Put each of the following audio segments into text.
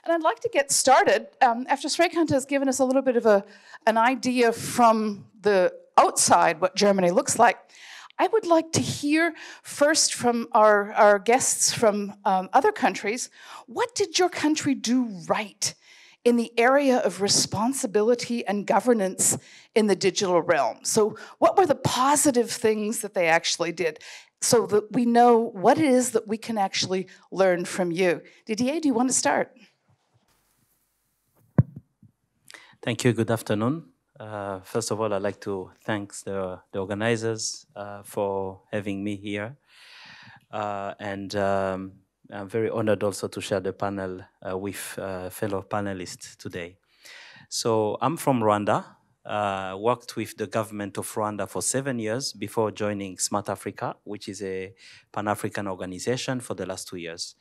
And I'd like to get started. After Sreikanta has given us a little bit of an idea from the outside what Germany looks like, I would like to hear first from our guests from other countries, what did your country do right in the area of responsibility and governance in the digital realm? So what were the positive things that they actually did so that we know what it is that we can actually learn from you? Didier, do you want to start? Thank you. Good afternoon. First of all, I'd like to thank the organizers for having me here. I'm very honored also to share the panel with fellow panelists today. So I'm from Rwanda. Worked with the government of Rwanda for 7 years before joining Smartafrica, which is a Pan-African organization, for the last 2 years.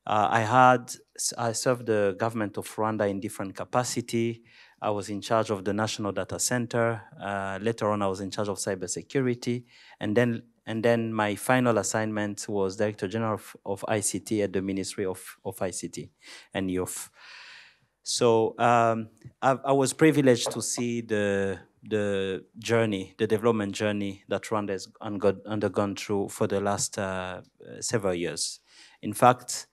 I served the government of Rwanda in different capacity. I was in charge of the National Data Center. Later on, I was in charge of cybersecurity. And then my final assignment was Director General of ICT at the Ministry of ICT and Youth. So I was privileged to see the development journey that Rwanda has undergone through for the last several years. In fact,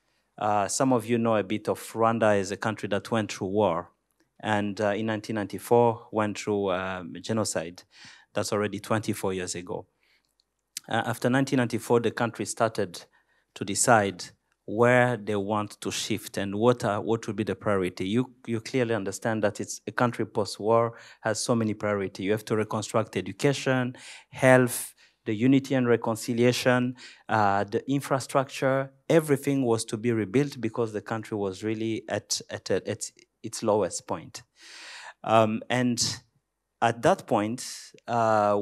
some of you know a bit of Rwanda as a country that went through war. And in 1994, went through genocide. That's already 24 years ago. After 1994, the country started to decide where they want to shift and what would be the priority. You clearly understand that it's a country post-war, has so many priorities. You have to reconstruct education, health, the unity and reconciliation, the infrastructure. Everything was to be rebuilt because the country was really at its lowest point. And at that point,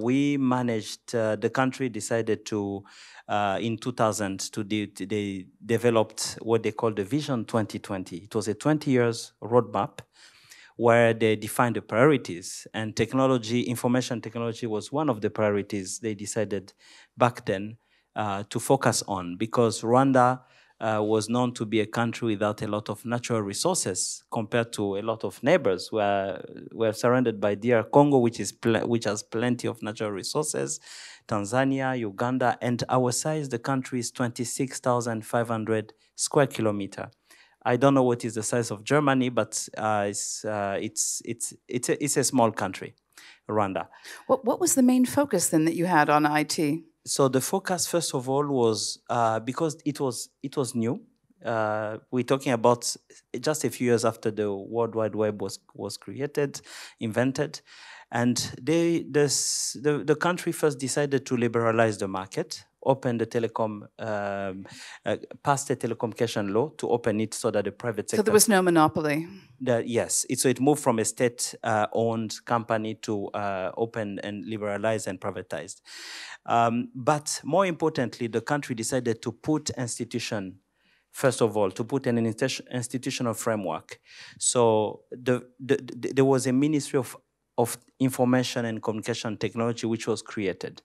we managed, the country decided to, in 2000, they developed what they call the Vision 2020. It was a 20 years roadmap where they defined the priorities, and technology, information technology was one of the priorities they decided back then to focus on, because Rwanda was known to be a country without a lot of natural resources compared to a lot of neighbors. We're surrounded by DR Congo, which has plenty of natural resources, Tanzania, Uganda, and our size, the country is 26,500 square kilometers. I don't know what is the size of Germany, but it's a small country, Rwanda. What was the main focus then that you had on IT? So the focus, first of all, was because it was new. We're talking about just a few years after the World Wide Web was created, invented, and the country first decided to liberalize the market, open the telecom, pass the telecommunication law to open it so that the private sector. So there was no monopoly. Yes, so it moved from a state-owned company to open and liberalize and privatized. But more importantly, the country decided to put institution, first of all, to put an institutional framework. So there was a Ministry of Information and Communication Technology which was created.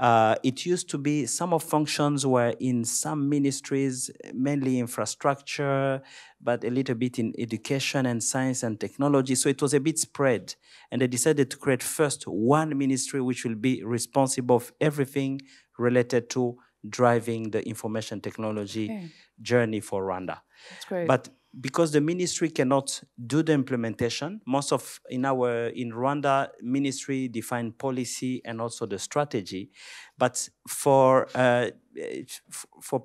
It used to be some of functions were in some ministries, mainly infrastructure, but a little bit in education and science and technology. So it was a bit spread. And they decided to create first one ministry which will be responsible for everything related to driving the information technology journey for Rwanda. That's great. But because the ministry cannot do the implementation, in Rwanda, ministry define policy and also the strategy. But for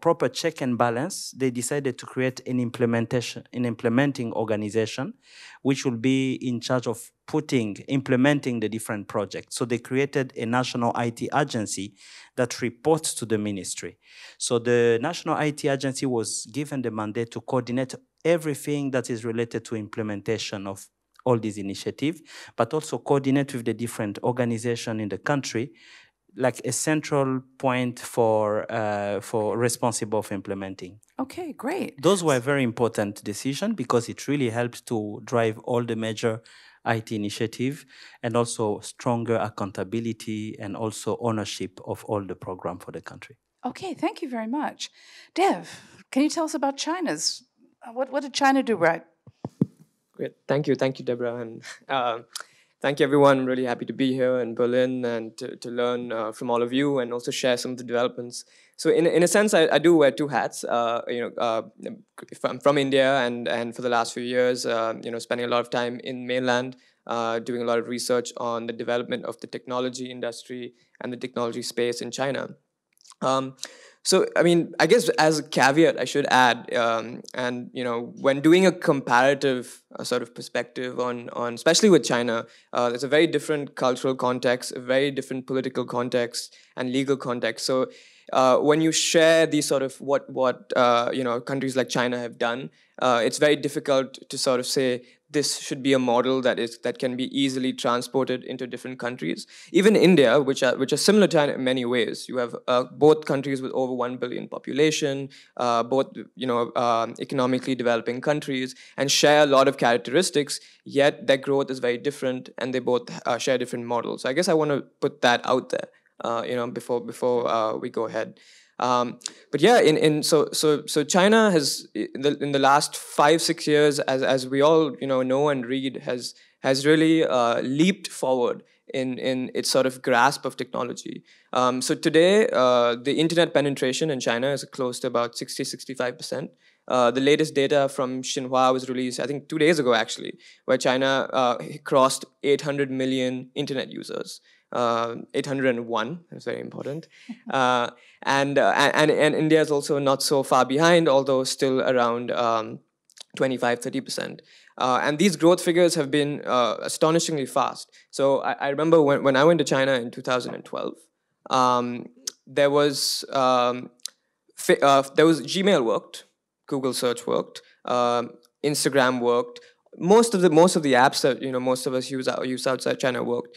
proper check and balance, they decided to create an implementing organization, which will be in charge of implementing the different projects. So they created a national IT agency that reports to the ministry. So the national IT agency was given the mandate to coordinate everything that is related to implementation of all these initiatives, but also coordinate with the different organizations in the country, like a central point for responsible for implementing. Okay, great. Those were very important decisions because it really helped to drive all the major IT initiative and also stronger accountability and also ownership of all the program for the country. Okay, thank you very much. Dev, can you tell us about China's What did China do right? Great. Thank you, Debora. And thank you, everyone. I'm really happy to be here in Berlin and to learn from all of you and also share some of the developments. So in a sense, I do wear two hats. I'm from India and for the last few years, spending a lot of time in mainland, doing a lot of research on the development of the technology industry and the technology space in China. So, I mean, I guess as a caveat, I should add, when doing a comparative sort of perspective on especially with China, there's a very different cultural context, a very different political context and legal context. So, when you share these sort of what countries like China have done, it's very difficult to sort of say this should be a model that can be easily transported into different countries. Even India, which are similar to China in many ways. You have both countries with over 1 billion population, both economically developing countries, and share a lot of characteristics. Yet their growth is very different, and they both share different models. So I guess I want to put that out there, before we go ahead. But yeah, so China has in the last 5-6 years, as we all know and read, has really leaped forward in its sort of grasp of technology. So today, the internet penetration in China is close to about 60-65%. The latest data from Xinhua was released, I think, 2 days ago, actually, where China crossed 800 million internet users. 801, that's very important. And India is also not so far behind, although still around 25-30%. And these growth figures have been astonishingly fast. So I remember when I went to China in 2012, there was Gmail worked, Google search worked, Instagram worked. Most of the apps that most of us use outside China worked.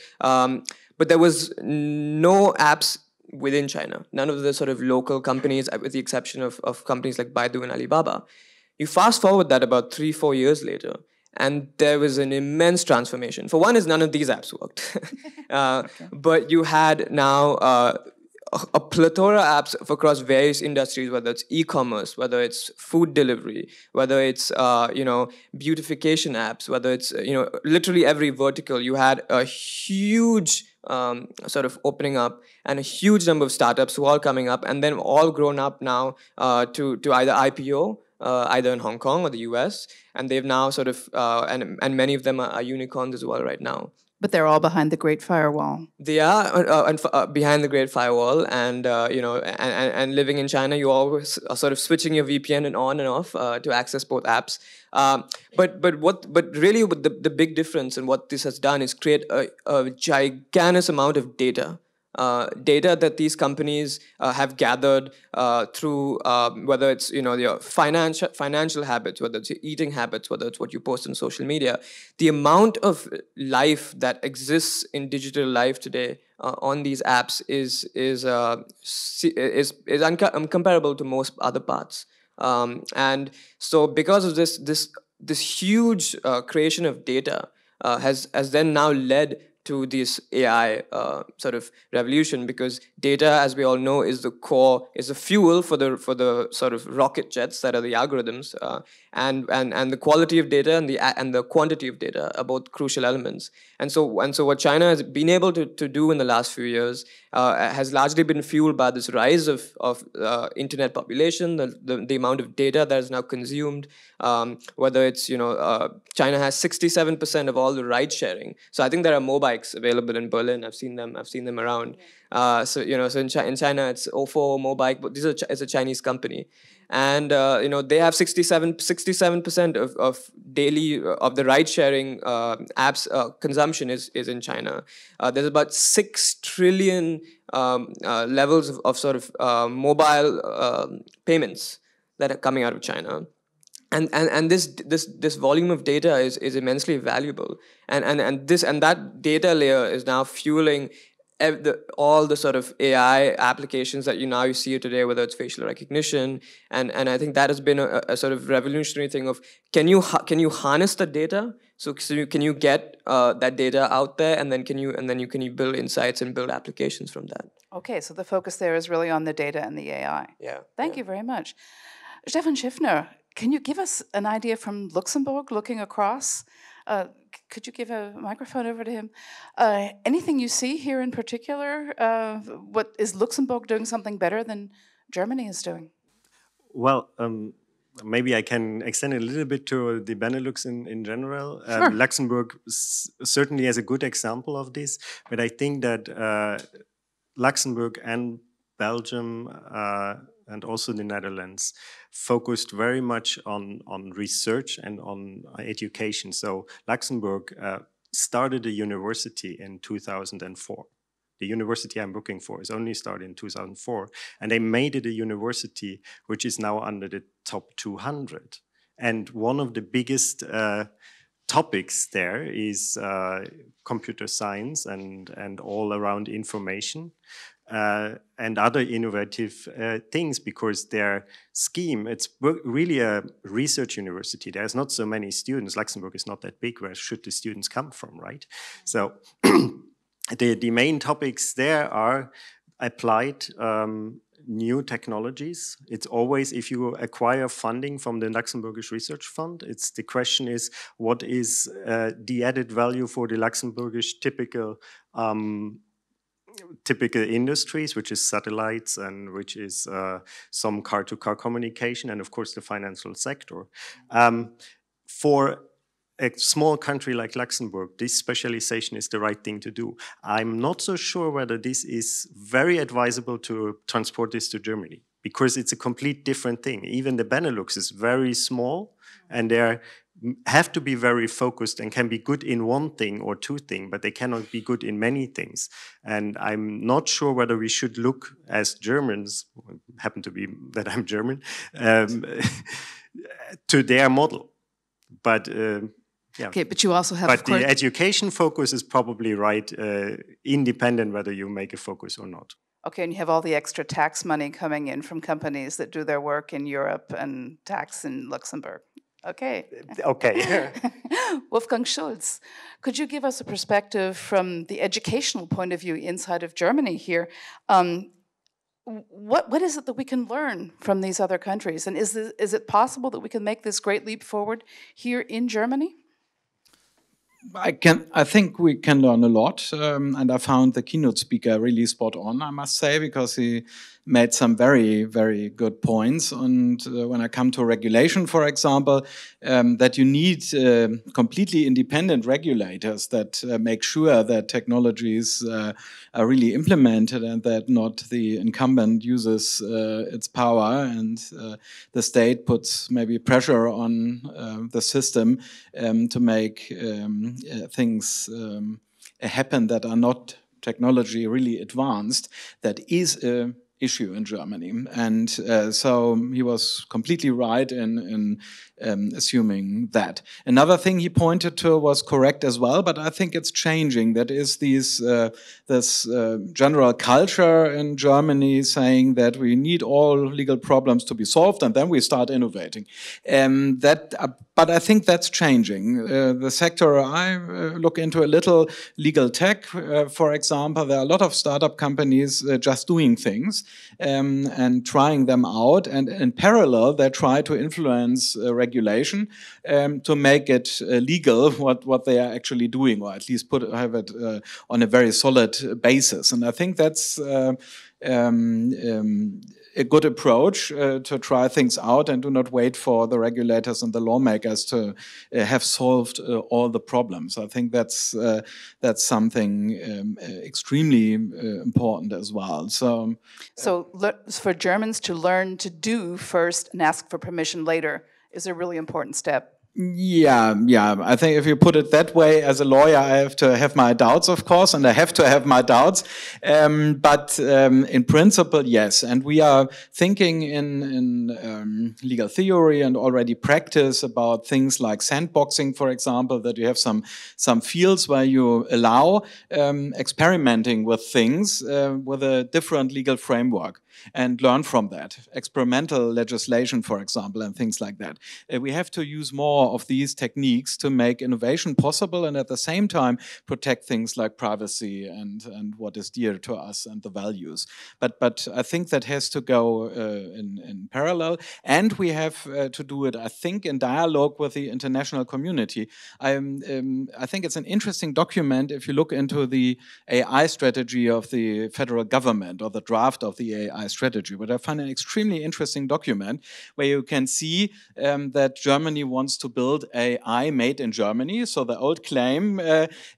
But there was no apps within China. None of the sort of local companies, with the exception of companies like Baidu and Alibaba. You fast forward that about 3-4 years later, and there was an immense transformation. For one, is none of these apps worked. But you had now a plethora of apps across various industries, whether it's e-commerce, whether it's food delivery, whether it's beautification apps, whether it's literally every vertical. You had a huge sort of opening up and a huge number of startups who are all coming up, and then all grown up now to either IPO, either in Hong Kong or the US, and they've now sort of and many of them are unicorns as well right now. But they're all behind the Great Firewall. They are behind the Great Firewall, and and living in China, you always are sort of switching your VPN on and off to access both apps. But really, the big difference and what this has done is create a gigantic amount of data. Data that these companies have gathered through whether it's your financial habits, whether it's your eating habits, whether it's what you post on social media. The amount of life that exists in digital life today on these apps is uncomparable to most other parts. And so because of this huge creation of data has then now led to this AI sort of revolution, because data, as we all know, is the core, is the fuel for the sort of rocket jets that are the algorithms, and the quality of data and the quantity of data are both crucial elements. And so what China has been able to do in the last few years has largely been fueled by this rise of internet population, the amount of data that is now consumed. Whether it's China has 67% of all the ride sharing. So I think there are mobikes available in Berlin. I've seen them around. So in China it's Ofo Mobike, but it's a Chinese company, and they have 67% of daily of the ride sharing apps consumption is in China. There's about 6 trillion levels of sort of mobile payments that are coming out of China. And this volume of data is immensely valuable, and that data layer is now fueling all the sort of AI applications that you see today, whether it's facial recognition, and I think that has been a sort of revolutionary thing of can you harness the data, so can you get that data out there, and then can you build insights and build applications from that. Okay, so the focus there is really on the data and the AI. Yeah. Thank you very much. Stefan Schiffner, can you give us an idea from Luxembourg, looking across? Could you give a microphone over to him? Anything you see here in particular? What is Luxembourg doing something better than Germany is doing? Well, maybe I can extend it a little bit to the Benelux in general. Sure. Luxembourg certainly is a good example of this, but I think that Luxembourg and Belgium and also the Netherlands focused very much on research and on education. So Luxembourg started a university in 2004. The university I'm looking for is only started in 2004, and they made it a university which is now under the top 200. And one of the biggest topics there is computer science and all around information and other innovative things, because their scheme, it's really a research university. There's not so many students. Luxembourg is not that big. Where should the students come from, right? So the main topics there are applied new technologies. It's always, if you acquire funding from the Luxembourgish Research Fund, the question is, what is the added value for the Luxembourgish typical industries, which is satellites and which is some car-to-car communication, and of course the financial sector. For a small country like Luxembourg, this specialization is the right thing to do. I'm not so sure whether this is very advisable to transport this to Germany, because it's a complete different thing. Even the Benelux is very small, and they have to be very focused and can be good in one thing or two things, but they cannot be good in many things. And I'm not sure whether we should look as Germans, happen to be that I'm German, to their model. But yeah. Okay, but you also have. But the education focus is probably right, independent whether you make a focus or not. Okay, and you have all the extra tax money coming in from companies that do their work in Europe and tax in Luxembourg. Okay. Okay. Wolfgang Schulz, could you give us a perspective from the educational point of view inside of Germany here? What is it that we can learn from these other countries? And is it possible that we can make this great leap forward here in Germany? I think we can learn a lot, and I found the keynote speaker really spot on, I must say, because he made some very, very good points. And when I come to regulation, for example, that you need completely independent regulators that make sure that technologies are really implemented and that not the incumbent uses its power and the state puts maybe pressure on the system to make things happen that are not technology really advanced. That is a issue in Germany, and so he was completely right in assuming that. Another thing he pointed to was correct as well, but I think it's changing. That is this general culture in Germany saying that we need all legal problems to be solved and then we start innovating. But I think that's changing. The sector I look into a little, legal tech, for example, there are a lot of startup companies just doing things and trying them out, and in parallel they try to influence regulation to make it legal what they are actually doing, or at least have it on a very solid basis. And I think that's a good approach to try things out and do not wait for the regulators and the lawmakers to have solved all the problems. I think that's something extremely important as well. So for Germans to learn to do first and ask for permission later is a really important step. Yeah. I think if you put it that way, as a lawyer, I have to have my doubts, of course, and I have to have my doubts. But in principle, yes. And we are thinking in legal theory and already practice about things like sandboxing, for example, that you have some fields where you allow experimenting with things with a different legal framework. and learn from that. Experimental legislation, for example, and things like that. We have to use more of these techniques to make innovation possible and at the same time protect things like privacy and what is dear to us and the values. But I think that has to go in parallel, and we have to do it, I think, in dialogue with the international community. I think it's an interesting document if you look into the AI strategy of the federal government or the draft of the AI strategy, but I find an extremely interesting document where you can see that Germany wants to build AI made in Germany. So the old claim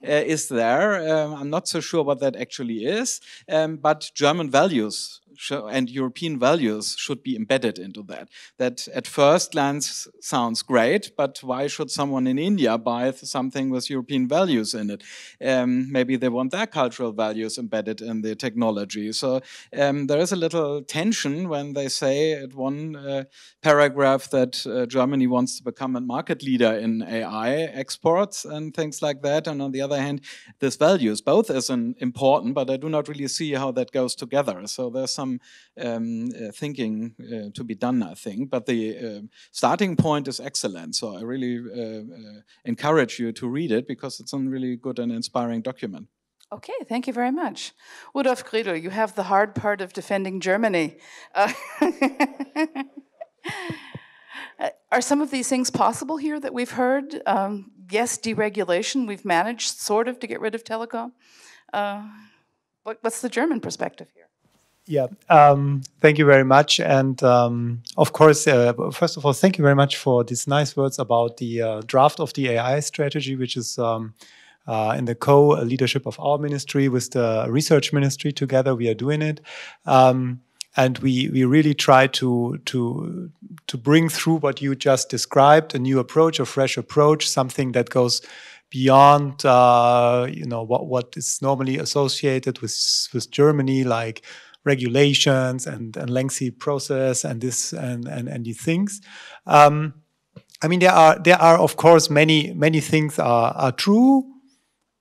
is there. I'm not so sure what that actually is, but German values and European values should be embedded into that. That at first glance sounds great, but why should someone in India buy something with European values in it? Maybe they want their cultural values embedded in the technology. So there is a little tension when they say at one paragraph that Germany wants to become a market leader in AI exports and things like that. And on the other hand, this values, both is important, but I do not really see how that goes together. So there's some thinking to be done, I think. But the starting point is excellent. So I really encourage you to read it because it's a really good and inspiring document. Okay, thank you very much. Rudolf Gridl, you have the hard part of defending Germany. Are some of these things possible here that we've heard? Yes, deregulation, we've managed sort of to get rid of telecom. What's the German perspective here? Yeah, thank you very much. And of course, first of all, thank you very much for these nice words about the draft of the AI strategy, which is in the co-leadership of our ministry with the research ministry together. We are doing it. And we really try to bring through what you just described, a new approach, a fresh approach, something that goes beyond what is normally associated with Germany, like regulations and lengthy process and this and these things. I mean, there are of course many things are true,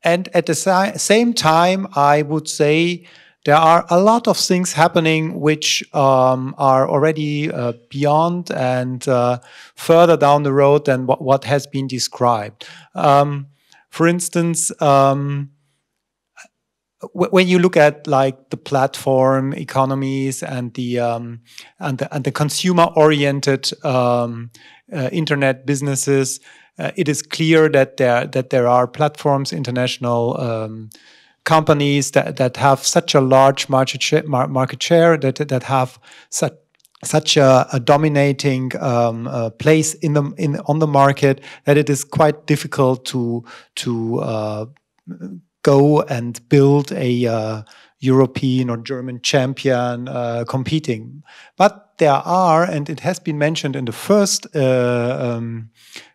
and at the same time, I would say there are a lot of things happening which are already beyond and further down the road than what has been described. For instance, when you look at like the platform economies and the consumer-oriented internet businesses, it is clear that there are platforms, international companies that have such a large market share that have such a dominating place on the market that it is quite difficult to go and build a European or German champion competing. But there are, and it has been mentioned in the first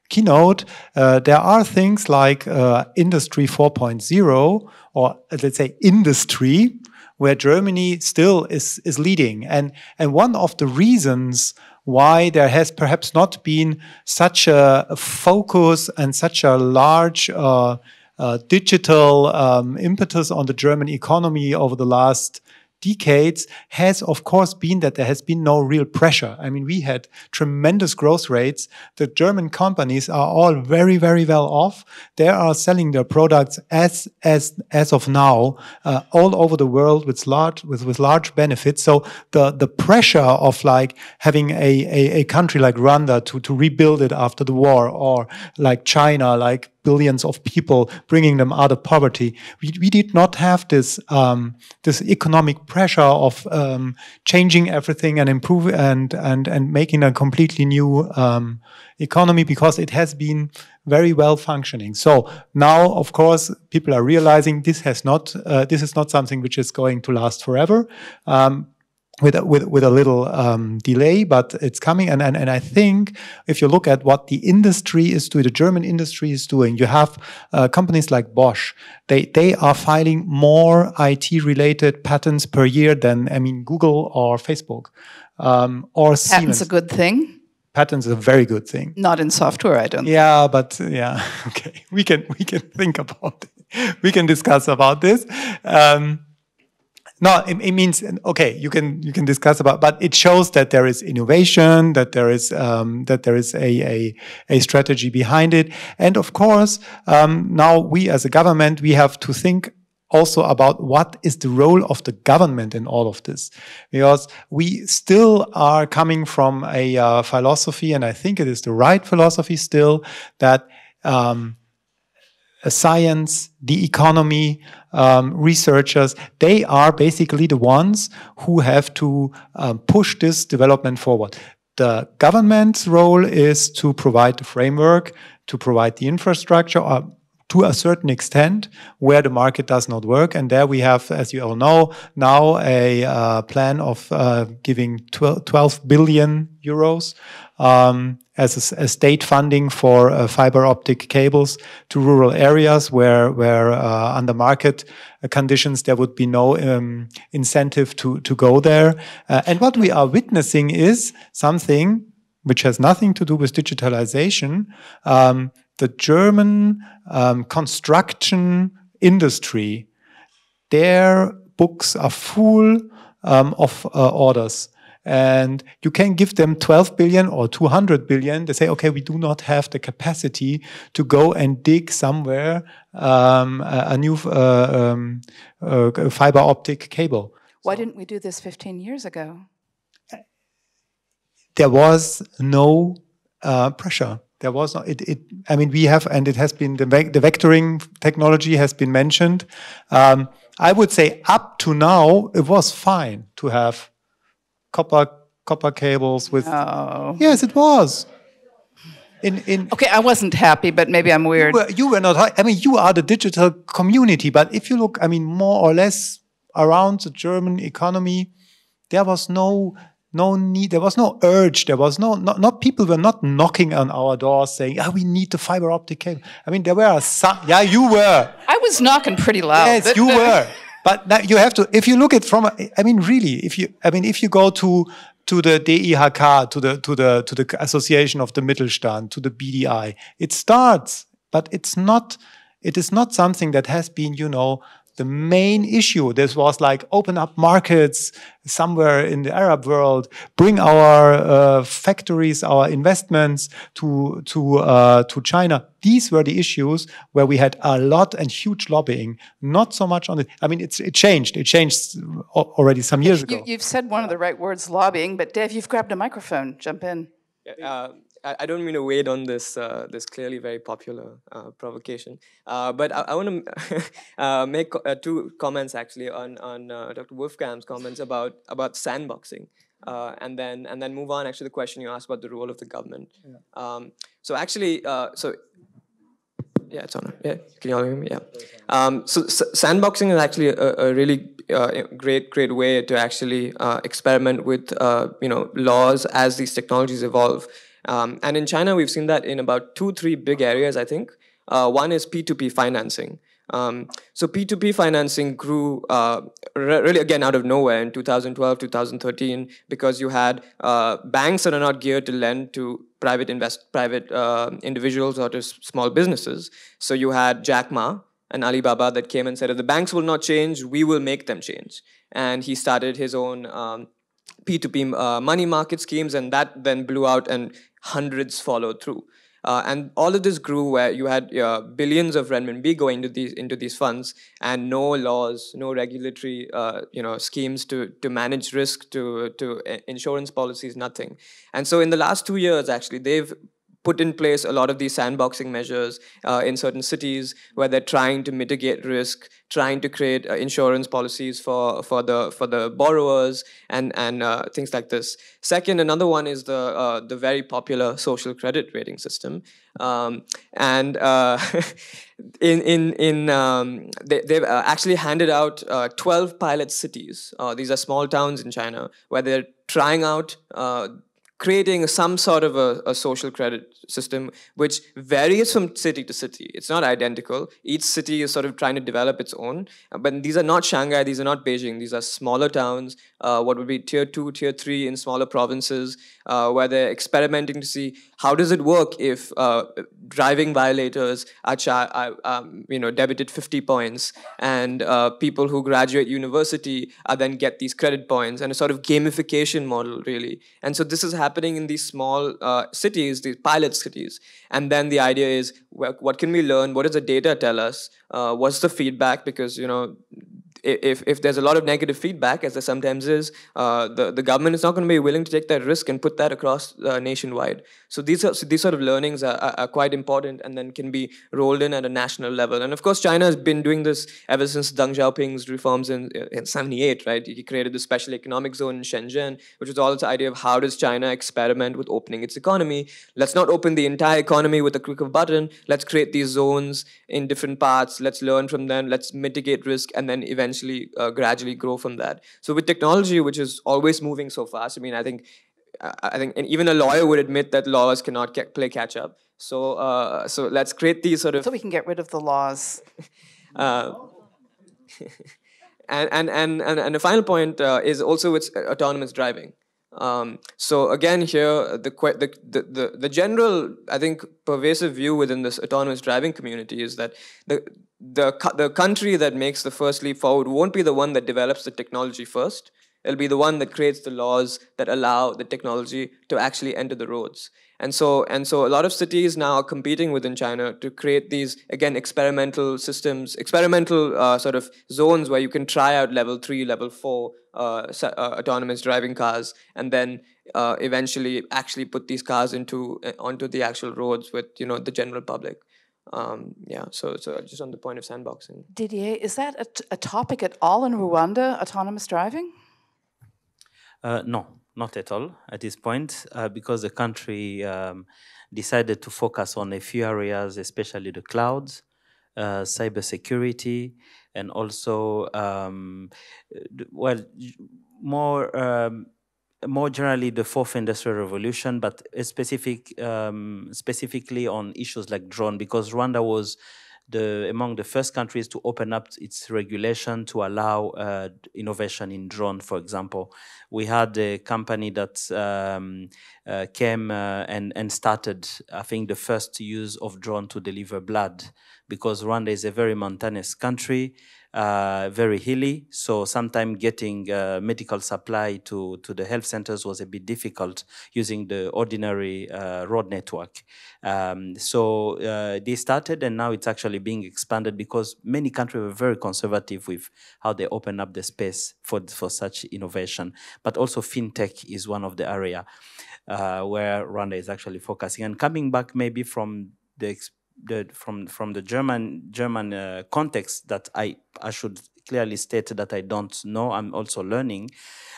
keynote, there are things like Industry 4.0, or let's say industry, where Germany still is leading. And one of the reasons why there has perhaps not been such a focus and such a large digital impetus on the German economy over the last decades has, of course, been that there has been no real pressure. I mean, we had tremendous growth rates. The German companies are all very, very well off. They are selling their products as of now all over the world with large benefits. So the pressure of like having a country like Rwanda to rebuild it after the war, or like China, like billions of people, bringing them out of poverty. We did not have this economic pressure of changing everything and improve and making a completely new economy, because it has been very well functioning. So now, of course, people are realizing this is not something which is going to last forever. With a little delay, but it's coming. And I think if you look at what the industry is doing, the German industry is doing, you have companies like Bosch. They are filing more IT-related patents per year than, I mean, Google or Facebook or Siemens. Patent's a good thing. Patents is a very good thing. Not in software, I don't think. Yeah, but yeah, okay. We can think about it. We can discuss about this. No, it means, okay, you can discuss about, but it shows that there is innovation, that there is a strategy behind it, and of course, now we as a government, we have to think also about what is the role of the government in all of this, because we still are coming from a philosophy, and I think it is the right philosophy still, that science, the economy, researchers, they are basically the ones who have to push this development forward. The government's role is to provide the framework, to provide the infrastructure, to a certain extent where the market does not work. And there we have, as you all know, now a plan of giving 12 billion euros as a state funding for fiber optic cables to rural areas where under market conditions there would be no incentive to go there. And what we are witnessing is something which has nothing to do with digitalization. The German construction industry, their books are full of orders. And you can give them 12 billion or 200 billion. They say, okay, we do not have the capacity to go and dig somewhere a new fiber optic cable. Why didn't we do this 15 years ago? There was no pressure. There was no, I mean, we have, and it has been, the vectoring technology has been mentioned. I would say up to now, it was fine to have copper cables with. No. Yes, it was. Okay, I wasn't happy, but maybe I'm weird. You were not. I mean, you are the digital community, but if you look, I mean, more or less around the German economy, there was no need, there was no urge, there was not people were not knocking on our doors saying, we need the fiber optic cable. I mean, there were some, yeah, you were. I was knocking pretty loud. Yes, you were. But now you have to, if you look at from, I mean, really, if you go to the DIHK, to the Association of the Mittelstand, to the BDI, it starts, but it is not something that has been, the main issue. This was like open up markets somewhere in the Arab world, bring our factories, our investments to China. These were the issues where we had a lot and huge lobbying, not so much on it. I mean, it changed. It changed already some years ago. You've said one of the right words, lobbying, but Dave, you've grabbed a microphone. Jump in. I don't mean to wade on this this clearly very popular provocation, but I want to make two comments actually on Dr. Wolfgang's comments about sandboxing, and then move on actually the question you asked about the role of the government. Yeah. So actually, yeah, it's on. Yeah, can you all hear me? Yeah. So sandboxing is actually a really great way to actually experiment with laws as these technologies evolve. And in China, we've seen that in about 2-3 big areas, I think. One is P2P financing. So P2P financing grew really, again, out of nowhere in 2012, 2013, because you had banks that are not geared to lend to private individuals or to small businesses. So you had Jack Ma and Alibaba that came and said, if the banks will not change, we will make them change. And he started his own P2P money market schemes, and that then blew out and hundreds followed through. And all of this grew where you had billions of renminbi going into these funds, and no laws, no regulatory schemes to manage risk, to insurance policies, nothing. And so in the last 2 years, actually, they've put in place a lot of these sandboxing measures in certain cities where they're trying to mitigate risk, trying to create insurance policies for the borrowers and things like this. Second, another one is the very popular social credit rating system, they've actually handed out 12 pilot cities. These are small towns in China where they're trying out creating some sort of a social credit system which varies from city to city. It's not identical. Each city is sort of trying to develop its own. But these are not Shanghai, these are not Beijing. These are smaller towns, what would be tier 2, tier 3 in smaller provinces, where they're experimenting to see how does it work if driving violators are debited 50 points, and people who graduate university are then get these credit points, and a sort of gamification model, really. And so this is happening in these small cities, these pilot cities. And then the idea is, what can we learn? What does the data tell us? What's the feedback? Because, if there's a lot of negative feedback, as there sometimes is, the government is not going to be willing to take that risk and put that across nationwide. So these sort of learnings are quite important, and then can be rolled in at a national level. And of course, China has been doing this ever since Deng Xiaoping's reforms in 78, right? He created the special economic zone in Shenzhen, which was all this idea of how does China experiment with opening its economy. Let's not open the entire economy with a click of a button. Let's create these zones in different parts. Let's learn from them. Let's mitigate risk, and then eventually gradually grow from that. So with technology, which is always moving so fast, I think and even a lawyer would admit that laws cannot play catch up. So let's create these sort of. So we can get rid of the laws. And the final point is also with autonomous driving. So again, here the general, I think, pervasive view within this autonomous driving community is that the country that makes the first leap forward won't be the one that develops the technology first. It'll be the one that creates the laws that allow the technology to actually enter the roads. And so a lot of cities now are competing within China to create these, again, experimental systems, experimental sort of zones where you can try out level 3, level 4 autonomous driving cars, and then eventually actually put these cars onto the actual roads with the general public. So just on the point of sandboxing. Didier, is that a topic at all in Rwanda, autonomous driving? No, not at all at this point, because the country decided to focus on a few areas, especially the clouds, cybersecurity, and also, more generally the fourth industrial revolution, but specifically on issues like drone, because Rwanda was among the first countries to open up its regulation to allow innovation in drone, for example. We had a company that came and started, I think, the first use of drone to deliver blood, because Rwanda is a very mountainous country, very hilly, so sometimes getting medical supply to the health centers was a bit difficult using the ordinary road network. So they started, and now it's actually being expanded, because many countries were very conservative with how they open up the space for such innovation. But also fintech is one of the area where Rwanda is actually focusing. And coming back maybe from the German context, that I should clearly state that I don't know, I'm also learning.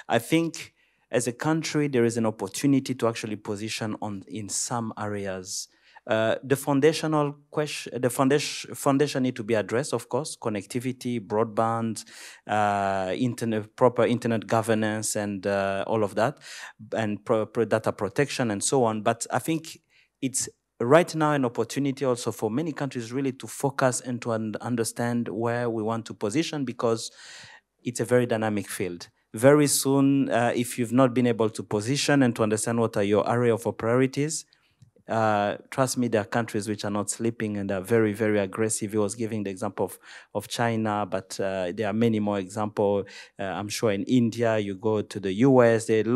I think as a country there is an opportunity to actually position in some areas. The foundational question, foundation need to be addressed, of course: connectivity, broadband, proper internet governance, and all of that, and proper data protection and so on. But I think it's right now an opportunity also for many countries really to focus and to understand where we want to position, because it's a very dynamic field. Very soon, if you've not been able to position and to understand what are your area of priorities, trust me, there are countries which are not sleeping and are very, very aggressive. He was giving the example of China, but there are many more examples. I'm sure in India, you go to the US, there are a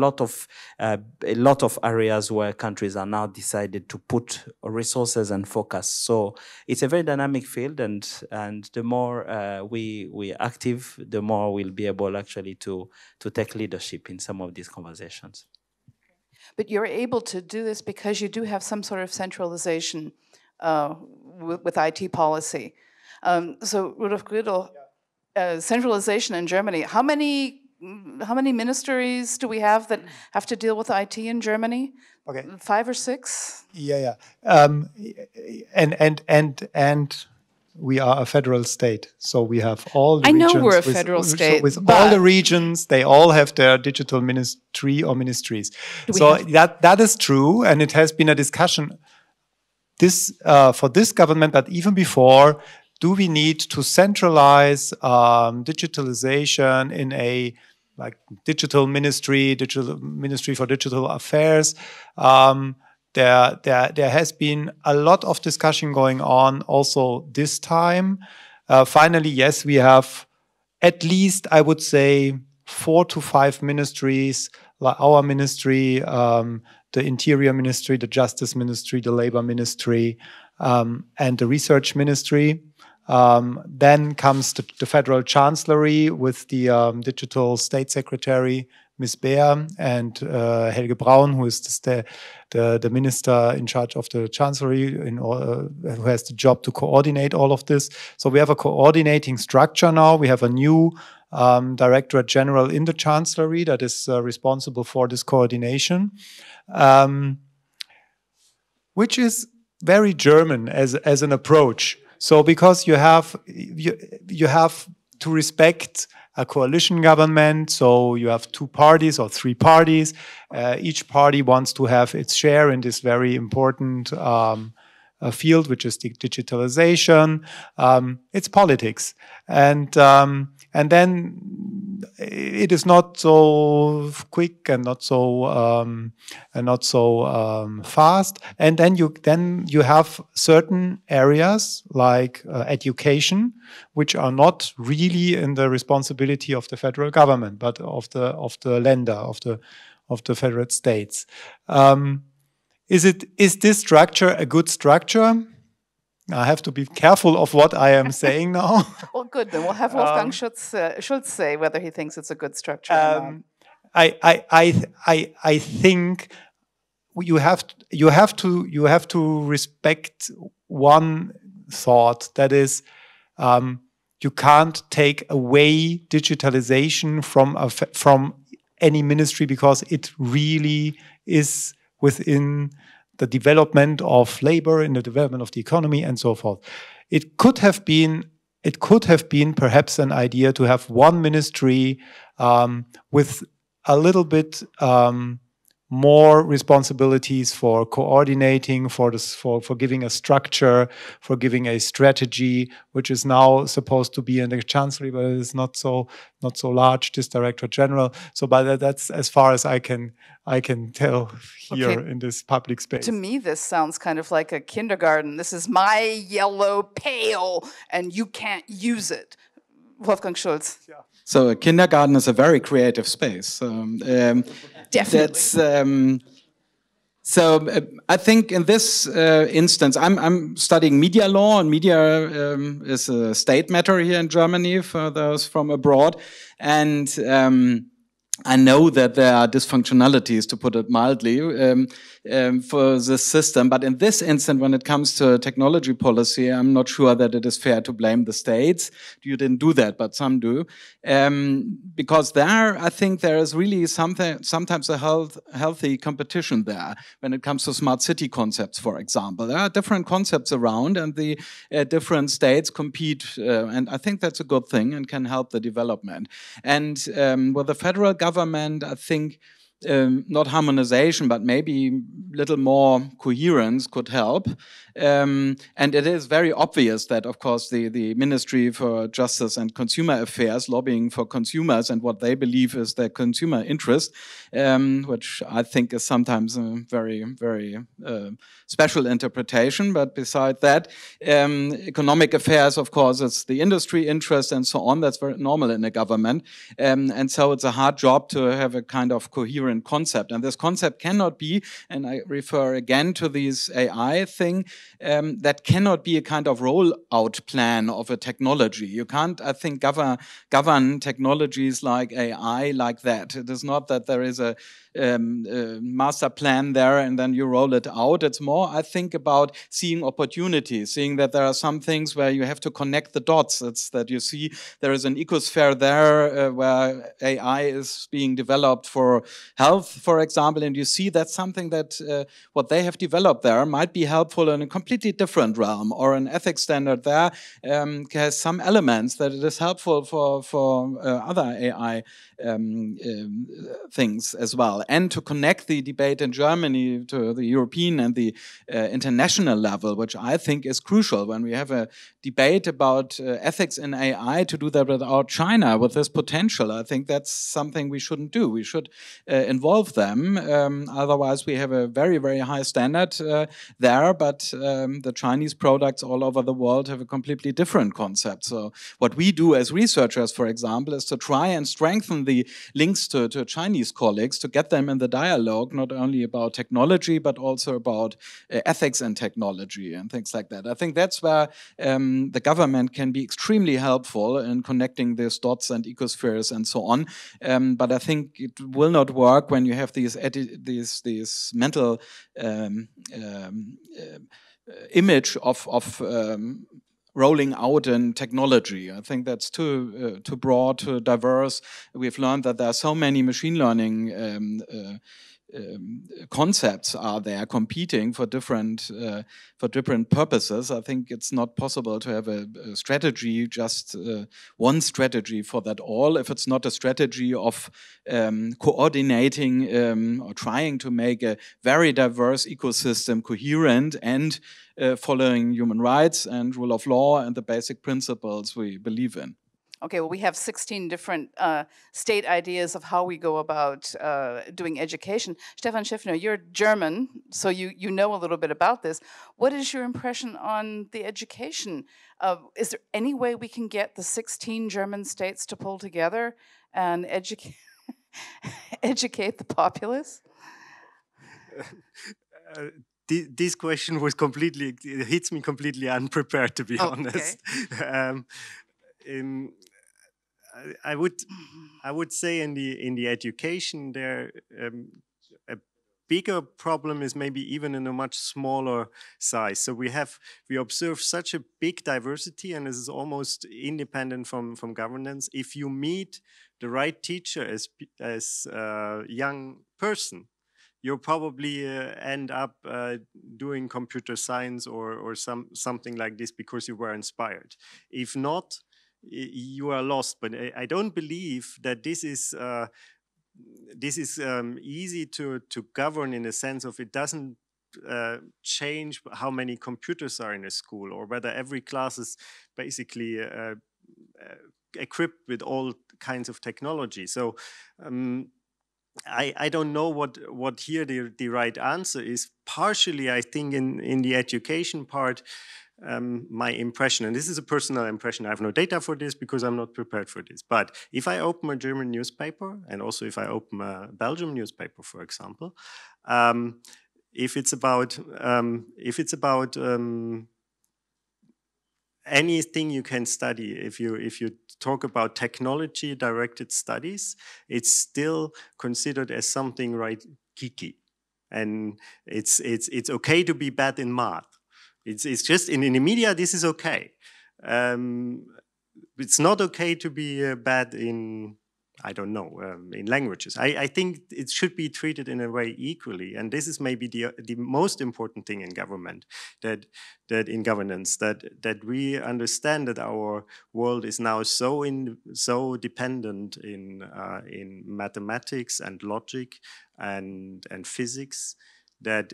lot of areas where countries are now decided to put resources and focus. So it's a very dynamic field, and the more we are active, the more we'll be able actually to take leadership in some of these conversations. But you're able to do this because you do have some sort of centralization with IT policy. So Rudolf Gridl, centralization in Germany. How many ministries do we have that have to deal with IT in Germany? Okay, 5 or 6. Yeah. And we are a federal state. So we have all the I regions. know we're a federal state, with but all the regions, they all have their digital ministry or ministries. So that is true, and it has been a discussion for this government, but even before, do we need to centralize digitalization in a digital ministry for digital affairs? There has been a lot of discussion going on also this time. Finally, yes, we have at least, I would say, 4 to 5 ministries, like our ministry, the Interior Ministry, the Justice Ministry, the Labor Ministry, and the Research Ministry. Then comes the Federal Chancellery with the Digital State Secretary, Ms. Beer, and Helge Braun, who is the minister in charge of the Chancellery, who has the job to coordinate all of this. So we have a coordinating structure now. We have a new Directorate General in the Chancellery that is responsible for this coordination, which is very German as an approach. So because you have to respect a coalition government, so you have 2 parties or 3 parties. Each party wants to have its share in this very important field, which is digitalization. It's politics, and then it is not so quick and not so fast. And then you have certain areas like education, which are not really in the responsibility of the federal government, but of the Länder, of the federal states. Is this structure a good structure? I have to be careful of what I am saying now. Well, good. Then we'll have Wolfgang Schulz say whether he thinks it's a good structure or not. I think you have to respect one thought, that is, you can't take away digitalization from any ministry, because it really is within the development of labor, in the development of the economy, and so forth. It could have been perhaps an idea to have one ministry with a little bit more responsibilities for coordinating, for giving a structure, for giving a strategy, which is now supposed to be in the Chancellery, but it is not so large, this Directorate General. So by that's as far as I can tell here in this public space. To me, this sounds kind of like a kindergarten. This is my yellow pail, and you can't use it. Wolfgang Schulz. Yeah. So a kindergarten is a very creative space. Definitely. So I think in this instance, I'm studying media law, and media is a state matter here in Germany for those from abroad. And I know that there are dysfunctionalities, to put it mildly, for this system. But in this instance, when it comes to technology policy, I'm not sure that it is fair to blame the states. You didn't do that, but some do. Because there, I think there is really sometimes a healthy competition there when it comes to smart city concepts, for example. There are different concepts around, and the different states compete. And I think that's a good thing and can help the development. And with the federal government, I think not harmonization, but maybe a little more coherence could help. And it is very obvious that, of course, the Ministry for Justice and Consumer Affairs lobbying for consumers and what they believe is their consumer interest, which I think is sometimes a very, very special interpretation. But beside that, economic affairs, of course, it's the industry interest and so on. That's very normal in a government. And so it's a hard job to have a kind of coherent concept. And this concept cannot be, and I refer again to this AI thing, that cannot be a kind of rollout plan of a technology. You can't, I think, govern technologies like AI like that. It is not that there is a master plan there and then you roll it out. It's more, I think, about seeing opportunities, seeing that there are some things where you have to connect the dots. It's that you see there is an ecosphere there where AI is being developed for health, for example, and you see that's something that what they have developed there might be helpful in a completely different realm, or an ethics standard there has some elements that it is helpful for other AI things as well. And to connect the debate in Germany to the European and the international level, which I think is crucial when we have a debate about ethics in AI, to do that without China, with this potential. I think that's something we shouldn't do. We should involve them. Otherwise, we have a very, very high standard there, but the Chinese products all over the world have a completely different concept. So what we do as researchers, for example, is to try and strengthen the links to Chinese colleagues, to get them in the dialogue, not only about technology, but also about ethics and technology and things like that. I think that's where the government can be extremely helpful in connecting these dots and ecospheres and so on. But I think it will not work when you have these mental image of rolling out in technology. I think that's too broad, too diverse. We've learned that there are so many machine learning concepts are there competing for different purposes. I think it's not possible to have a strategy, just one strategy for that all, if it's not a strategy of coordinating or trying to make a very diverse ecosystem coherent and following human rights and rule of law and the basic principles we believe in. Okay, well, we have 16 different state ideas of how we go about doing education. Stefan Schiffner, you're German, so you know a little bit about this. What is your impression on the education? Is there any way we can get the 16 German states to pull together and educate the populace? This question was completely, it hits me completely unprepared, to be honest. I would say in the education there a bigger problem is maybe even in a much smaller size. So we observe such a big diversity, and this is almost independent from governance. If you meet the right teacher as a young person, you'll probably end up doing computer science or something like this because you were inspired. If not, you are lost. But I don't believe that this is easy to govern, in the sense of it doesn't change how many computers are in a school, or whether every class is basically equipped with all kinds of technology. So I don't know what here the right answer is. Partially, I think in the education part, my impression, and this is a personal impression, I have no data for this because I'm not prepared for this, but if I open a German newspaper, and also if I open a Belgian newspaper, for example, if it's about anything you can study, if you talk about technology-directed studies, it's still considered as something geeky, and it's okay to be bad in math. It's just in the media, this is okay. It's not okay to be bad in, I don't know, in languages. I think it should be treated in a way equally, and this is maybe the most important thing in government, that in governance, that we understand that our world is now so dependent in mathematics and logic and physics, that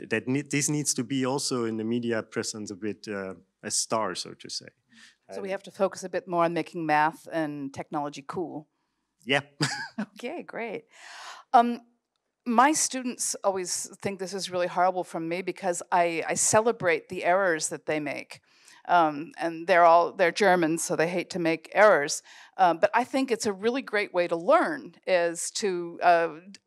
this needs to be also in the media presence a bit a star, so to say. So we have to focus a bit more on making math and technology cool. Yeah. Okay, great. My students always think this is really horrible from me because I celebrate the errors that they make. And they're Germans, so they hate to make errors. But I think it's a really great way to learn, is to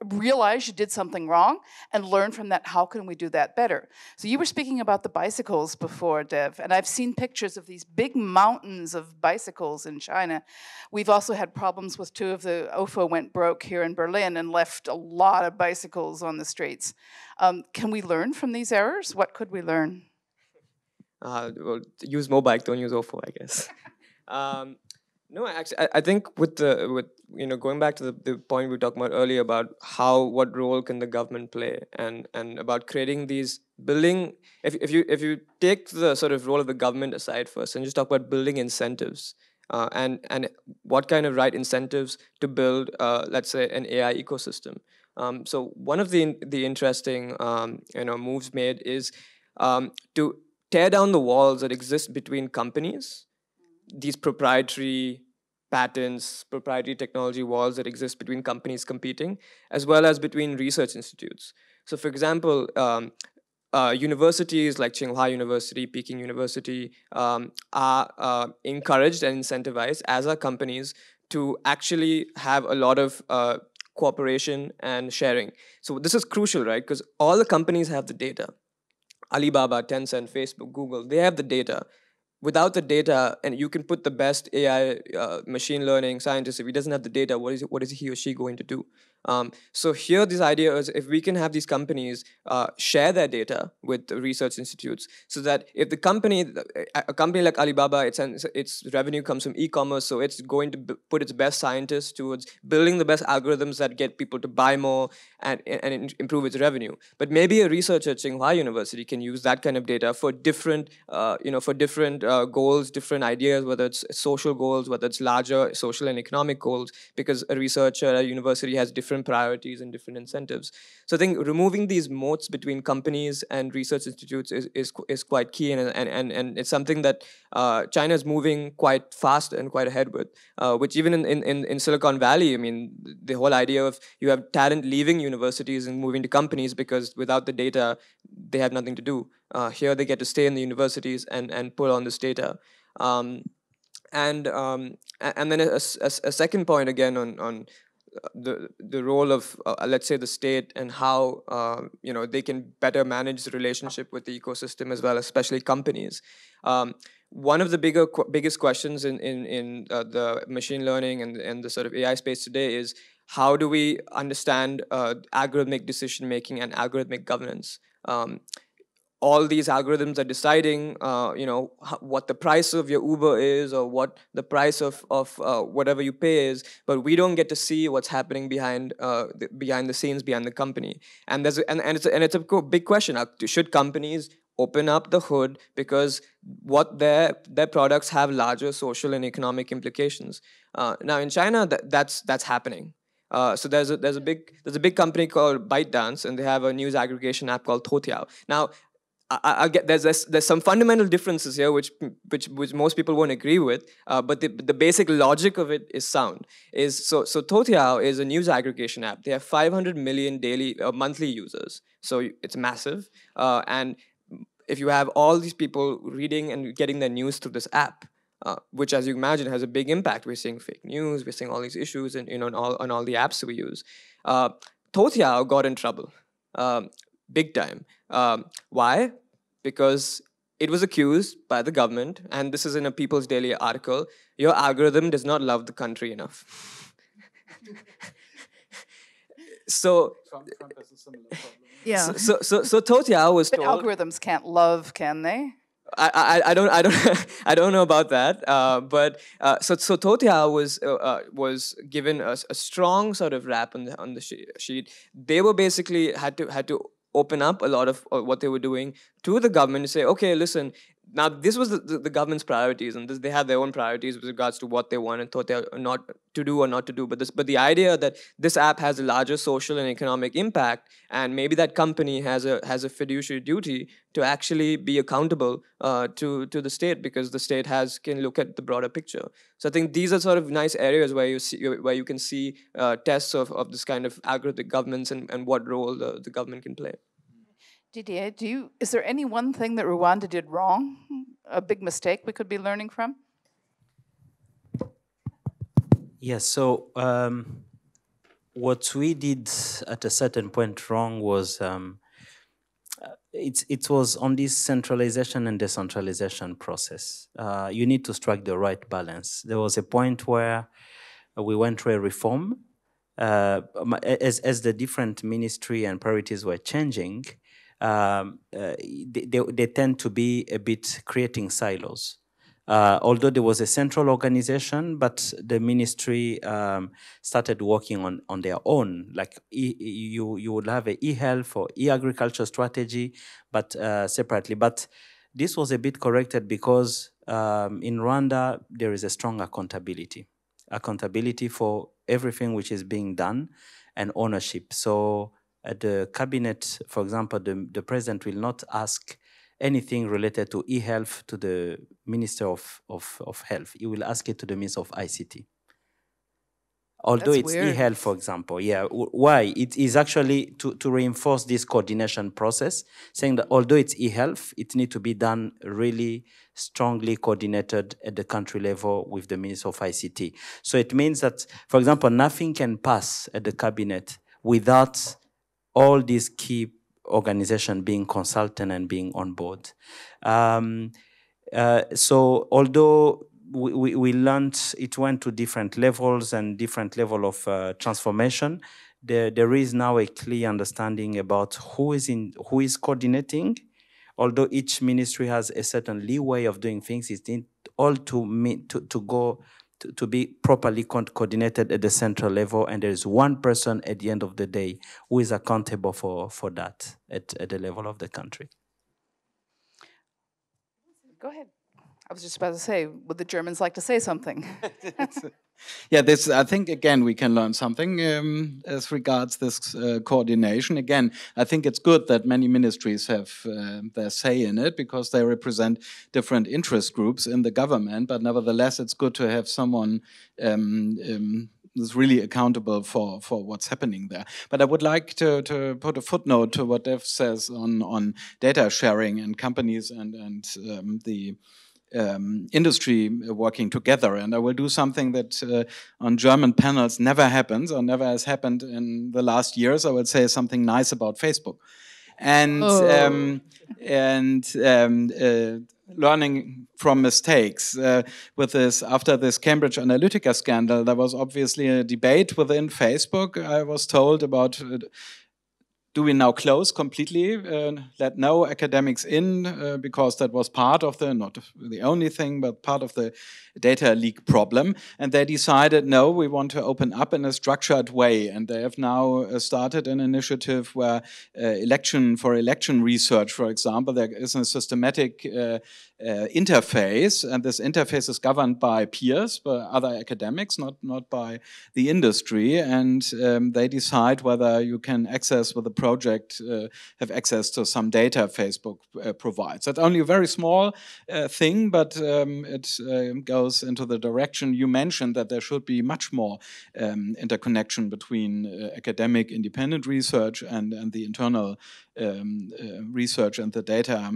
realize you did something wrong and learn from that. How can we do that better? So you were speaking about the bicycles before, Dev, and I've seen pictures of these big mountains of bicycles in China. We've also had problems with two of the OFO went broke here in Berlin and left a lot of bicycles on the streets. Can we learn from these errors? What could we learn? Well, use Mobike, don't use OFO, I guess. No, actually, I think with going back to the point we were talking about earlier about what role can the government play, and about creating these building. If you take the sort of role of the government aside first and just talk about building incentives, and what kind of right incentives to build, let's say, an AI ecosystem. So one of the interesting moves made is to tear down the walls that exist between companies, these proprietary patents, proprietary technology walls that exist between companies competing, as well as between research institutes. So for example, universities like Tsinghua University, Peking University are encouraged and incentivized, as are companies, to actually have a lot of cooperation and sharing. So this is crucial, right? Because all the companies have the data. Alibaba, Tencent, Facebook, Google, they have the data. Without the data, and you can put the best AI machine learning scientist, if he doesn't have the data, what is he or she going to do? So here, this idea is if we can have these companies share their data with the research institutes, so that if a company like Alibaba, its revenue comes from e-commerce, so it's going to put its best scientists towards building the best algorithms that get people to buy more and improve its revenue. But maybe a researcher at Tsinghua University can use that kind of data for different goals, different ideas, whether it's social goals, whether it's larger social and economic goals, because a researcher at a university has different priorities and different incentives. So I think removing these moats between companies and research institutes is quite key, and it's something that China is moving quite fast and quite ahead with, which even in Silicon Valley, I mean, the whole idea of you have talent leaving universities and moving to companies because without the data, they have nothing to do. Here they get to stay in the universities and pull on this data. And then a second point again on the role of let's say the state and how they can better manage the relationship with the ecosystem as well, especially companies. One of the biggest questions in the machine learning and the sort of AI space today is how do we understand algorithmic decision making and algorithmic governance? All these algorithms are deciding, what the price of your Uber is or what the price of whatever you pay is, but we don't get to see what's happening behind the scenes, behind the company. And it's a big question. Should companies open up the hood because what their products have larger social and economic implications? Now in China, that's happening. So there's a big company called ByteDance, and they have a news aggregation app called Toutiao. Now, I get there's some fundamental differences here which most people won't agree with, but the basic logic of it is sound. So Toutiao is a news aggregation app. They have 500 million monthly users, so it's massive. And if you have all these people reading and getting their news through this app, which, as you imagine, has a big impact. We're seeing fake news, we're seeing all these issues, and on all the apps that we use. Toutiao got in trouble, big time. Why? Because it was accused by the government, and this is in a People's Daily article, your algorithm does not love the country enough. So Trump has a similar problem. Yeah. So Toutiao was But told, algorithms can't love, can they? I don't know about that. But so Toutiao was given a strong sort of rap on the sheet. They were basically had to open up a lot of what they were doing to the government to say, okay, listen, now this was the government's priorities, and they have their own priorities with regards to what they want and thought they not to do or not to do. But the idea that this app has a larger social and economic impact, and maybe that company has a fiduciary duty to actually be accountable to the state, because the state can look at the broader picture. So I think these are sort of nice areas where you can see tests of this kind of algorithmic governance and what role the government can play. Didier, is there any one thing that Rwanda did wrong, a big mistake we could be learning from? Yes, so what we did at a certain point wrong was it was on this centralization and decentralization process. You need to strike the right balance. There was a point where we went through a reform. As the different ministry and priorities were changing, they tend to be a bit creating silos. Although there was a central organization, but the ministry started working on their own. Like you would have a e-health or e-agriculture strategy, but separately. But this was a bit corrected because in Rwanda, there is a strong accountability for everything which is being done and ownership. So at the cabinet, for example, the president will not ask anything related to e-health to the Minister of Health. He will ask it to the Minister of ICT. Although That's it's weird. e-health, for example. Yeah, why? It is actually to reinforce this coordination process, saying that although it's e-health, it needs to be done really strongly coordinated at the country level with the Minister of ICT. So it means that, for example, nothing can pass at the cabinet without all these key organizations being consulted and being on board. So although we learned it went to different levels and different level of transformation, there is now a clear understanding about who is coordinating. Although each ministry has a certain leeway of doing things, it needs all to be properly coordinated at the central level, and there is one person at the end of the day who is accountable for that at the level of the country. Go ahead. I was just about to say, would the Germans like to say something? Yeah, this, I think, again, we can learn something as regards this coordination. Again, I think it's good that many ministries have their say in it because they represent different interest groups in the government. But nevertheless, it's good to have someone who's really accountable for what's happening there. But I would like to put a footnote to what Dev says on data sharing and companies and the industry working together, and I will do something that on German panels never happens or never has happened in the last years. I will say something nice about Facebook, and learning from mistakes. With this, after this Cambridge Analytica scandal, there was obviously a debate within Facebook. I was told about. Do we now close completely, let no academics in, because that was part of the, not the only thing, but part of the data leak problem. And they decided, no, we want to open up in a structured way. And they have now started an initiative where election research, for example, there is a systematic interface, and this interface is governed by peers, by other academics, not by the industry, and they decide whether you can access with the project, have access to some data Facebook provides. That's only a very small thing, but it goes into the direction you mentioned, that there should be much more interconnection between academic independent research and the internal research and the data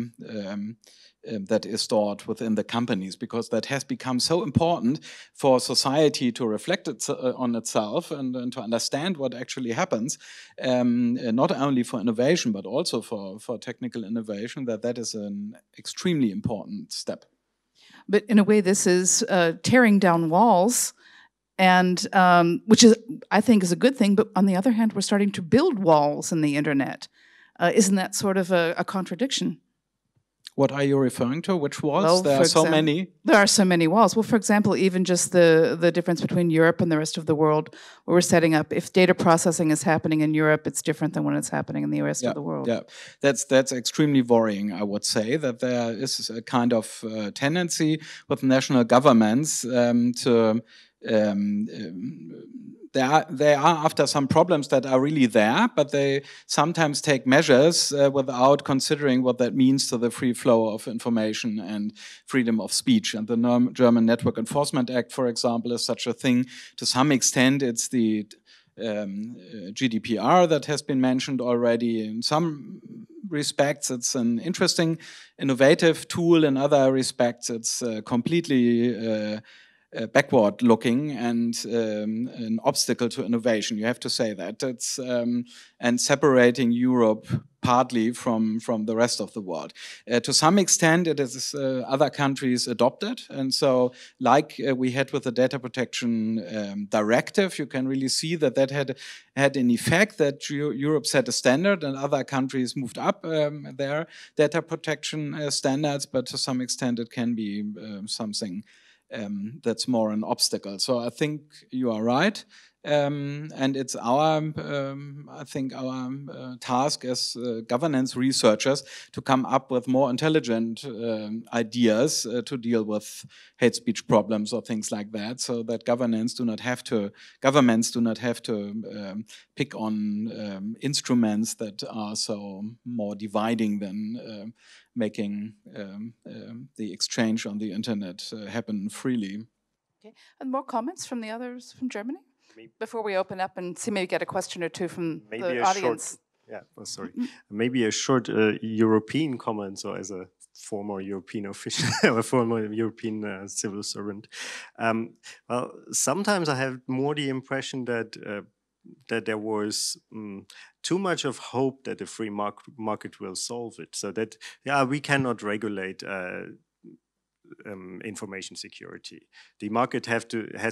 that is stored within the companies, because that has become so important for society to reflect on itself and to understand what actually happens, not only for innovation, but also for technical innovation, that is an extremely important step. But in a way, this is tearing down walls, and which is, I think, is a good thing. But on the other hand, we're starting to build walls in the internet. Isn't that sort of a contradiction? What are you referring to? Which walls? Well, there are so many. There are so many walls. Well, for example, even just the difference between Europe and the rest of the world, where we're setting up. If data processing is happening in Europe, it's different than when it's happening in the rest of the world. Yeah, that's extremely worrying. I would say that there is a kind of tendency with national governments to. They are after some problems that are really there, but they sometimes take measures without considering what that means to the free flow of information and freedom of speech. And the German Network Enforcement Act, for example, is such a thing. To some extent, it's the GDPR that has been mentioned already. In some respects, it's an interesting, innovative tool. In other respects, it's completely backward looking and an obstacle to innovation. You have to say that. It's and separating Europe partly from the rest of the world. To some extent, it is other countries adopted. And so like we had with the data protection directive, you can really see that that had an effect, that Europe set a standard and other countries moved up their data protection standards, but to some extent it can be something that's more an obstacle. So I think you are right. And it's our, I think, our task as governance researchers to come up with more intelligent ideas to deal with hate speech problems or things like that, so that governments do not have to pick on instruments that are so more dividing than making the exchange on the internet happen freely. Okay, and more comments from the others from Germany? Before we open up and see, maybe get a question or two from the audience. Maybe a short European comment, so as a former European official or former European civil servant. Well, sometimes I have more the impression that that there was too much of hope that the free market will solve it. So that, we cannot regulate information security. The market has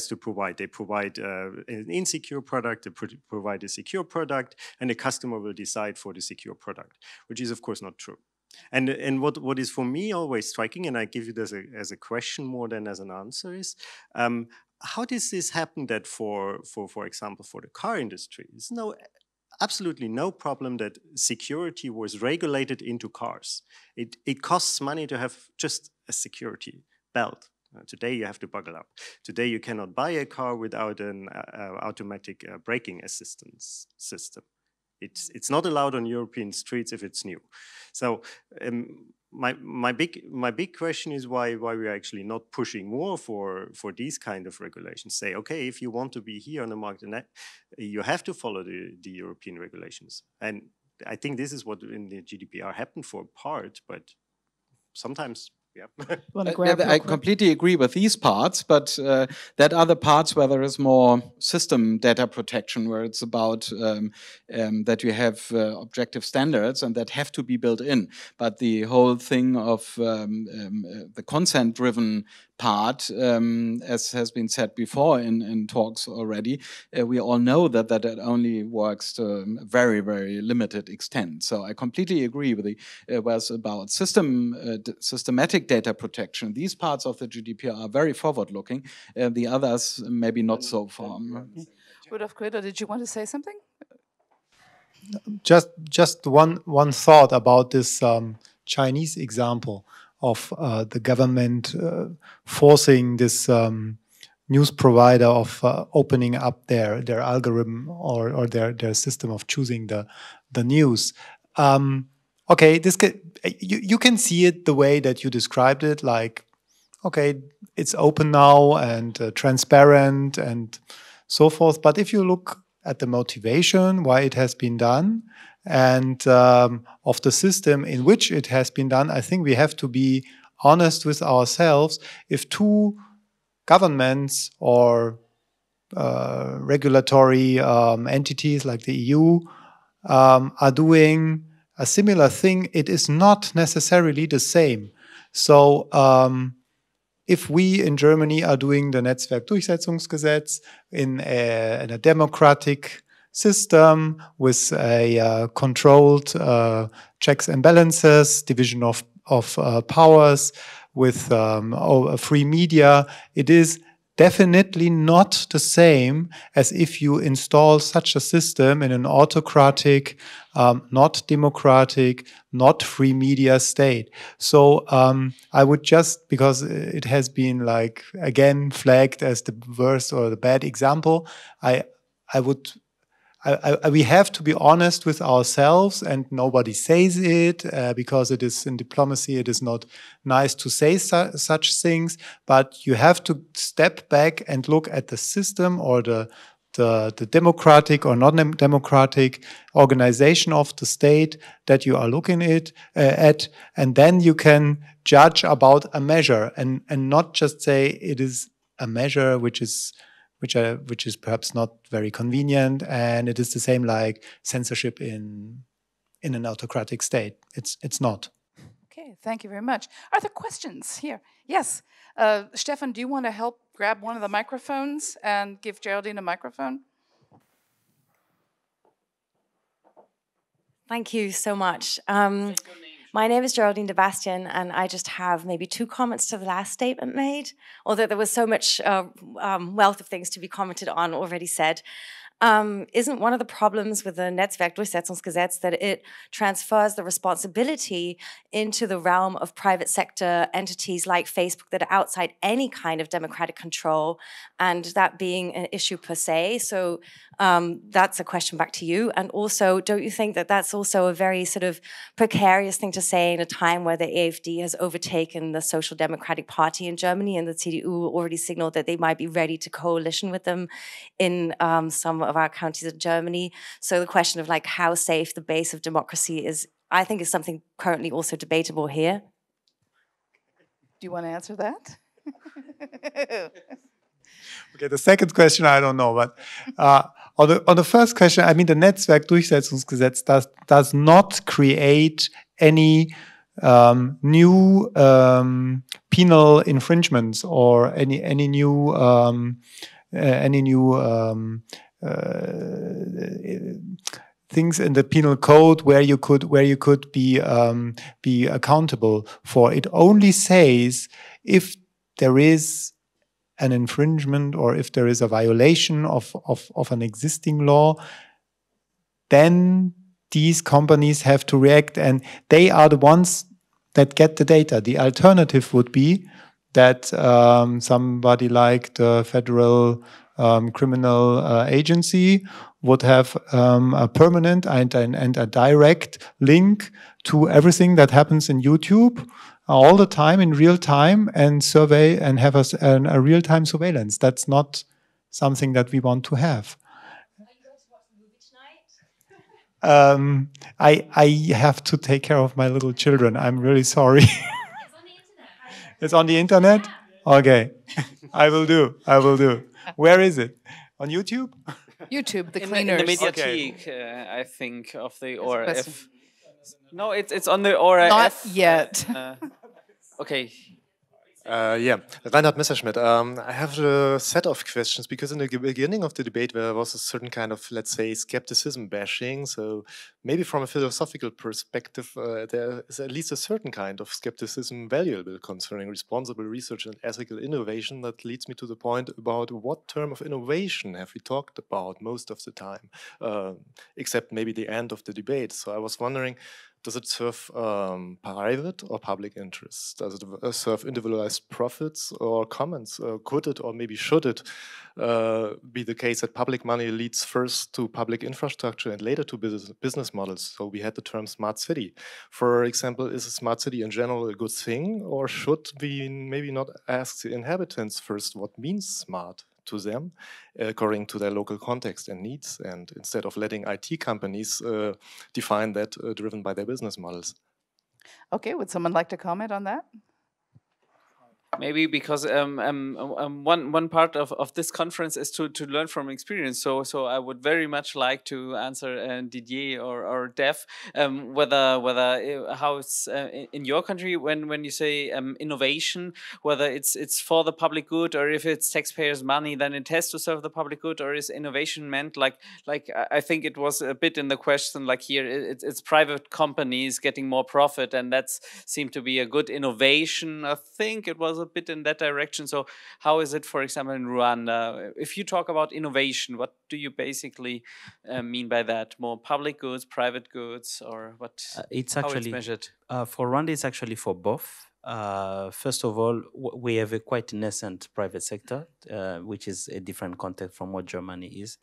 to provide. They provide an insecure product, they provide a secure product, and the customer will decide for the secure product, which is of course not true. And what is for me always striking, and I give it as a question more than as an answer, is how does this happen that for example, for the car industry, there's absolutely no problem that security was regulated into cars. It costs money to have just a security belt. Today you have to buckle up. Today you cannot buy a car without an automatic braking assistance system. It's not allowed on European streets if it's new. So my big question is why we're actually not pushing more for these kind of regulations. Say, okay, if you want to be here on the market, you have to follow the European regulations. And I think this is what in the GDPR happened for a part, but sometimes. Yeah. I completely agree with these parts, but that are the parts where there is more system data protection, where it's about that you have objective standards and that have to be built in. But the whole thing of the consent-driven part, as has been said before in talks already, we all know that only works to a very, very limited extent. So I completely agree with it was about systematic data protection. These parts of the GDPR are very forward-looking. The others maybe not so far. Rudolf, Gridl, did you want to say something? Just one thought about this Chinese example of the government forcing this news provider of opening up their algorithm or their system of choosing the news. Okay, you can see it the way that you described it, like, okay, it's open now and transparent and so forth. But if you look at the motivation, why it has been done, and of the system in which it has been done, I think we have to be honest with ourselves. If two governments or regulatory entities like the EU are doing a similar thing, it is not necessarily the same. So if we in Germany are doing the Netzwerkdurchsetzungsgesetz in a democratic system with a controlled checks and balances, division of powers, with free media, it is definitely not the same as if you install such a system in an autocratic, not democratic, not free media state. So I would just, because it has been like again flagged as the worst or the bad example, we have to be honest with ourselves, and nobody says it because it is in diplomacy, it is not nice to say such things, but you have to step back and look at the system or the democratic or non-democratic organization of the state that you are looking at, and then you can judge about a measure and not just say it is a measure which is perhaps not very convenient, and it is the same like censorship in an autocratic state. It's not. Okay, thank you very much. Are there questions here? Yes. Stefan, do you want to help grab one of the microphones and give Geraldine a microphone? Thank you so much. My name is Geraldine de Bastian, and I just have maybe 2 comments to the last statement made, although there was so much wealth of things to be commented on already said. Isn't one of the problems with the Netzwerkdurchsetzungsgesetz that it transfers the responsibility into the realm of private sector entities like Facebook that are outside any kind of democratic control, and that being an issue per se? So that's a question back to you. And also, don't you think that that's also a very sort of precarious thing to say in a time where the AfD has overtaken the Social Democratic Party in Germany, and the CDU already signaled that they might be ready to coalition with them in some of our counties in Germany? So the question of like how safe the base of democracy is, I think, is something currently also debatable here. Do you want to answer that? Okay, the second question I don't know, but on the first question, I mean, the Netzwerkdurchsetzungsgesetz does not create any new penal infringements or any new things in the penal code where you could be accountable for. It only says if there is an infringement or if there is a violation of an existing law, then these companies have to react, and they are the ones that get the data. The alternative would be that somebody like the Federal Criminal Agency would have a permanent and a direct link to everything that happens in YouTube all the time in real time and survey and have a real-time surveillance. That's not something that we want to have. Are you going to watch the movie tonight? I have to take care of my little children. I'm really sorry. It's on the internet. It's on the internet? Okay. I will do. Where is it? On YouTube? YouTube, the in cleaners. the Mediathek, I think, of the ORF. No, it's on the ORF. Not yet. Okay. Yeah, Reinhard Messerschmidt. I have a set of questions because in the beginning of the debate there was a certain kind of, let's say, skepticism bashing. So maybe from a philosophical perspective, there is at least a certain kind of skepticism valuable concerning responsible research and ethical innovation. That leads me to the point about what term of innovation have we talked about most of the time, except maybe the end of the debate. So I was wondering, does it serve private or public interests? Does it serve individualized profits or commons? Could it or maybe should it be the case that public money leads first to public infrastructure and later to business models? So we had the term smart city. For example, is a smart city in general a good thing, or should we maybe not ask the inhabitants first what means smart to them according to their local context and needs, and instead of letting IT companies define that driven by their business models? Okay, would someone like to comment on that? Maybe because one part of this conference is to learn from experience. So I would very much like to answer Didier or Dev whether how it's in your country when you say innovation, whether it's for the public good, or if it's taxpayers' money, then it has to serve the public good, or is innovation meant like I think it was a bit in the question, like here it's private companies getting more profit, and that seemed to be a good innovation. I think it was a bit in that direction. So how is it, for example, in Rwanda? If you talk about innovation, what do you basically mean by that? More public goods, private goods, or what? It's how actually it's measured? For Rwanda, it's actually for both. First of all, we have a quite nascent private sector, which is a different context from what Germany is.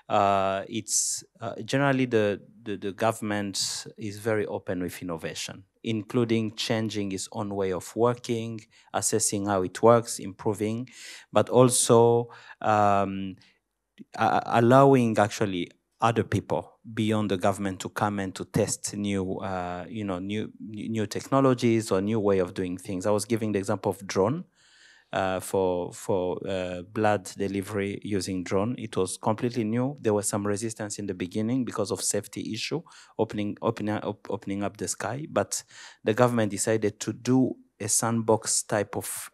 It's generally the government is very open with innovation, including changing its own way of working, assessing how it works, improving, but also allowing actually other people beyond the government to come and to test new technologies or new way of doing things. I was giving the example of drone. for blood delivery using drone. It was completely new. There was some resistance in the beginning because of safety issue, opening up the sky. But the government decided to do a sandbox type of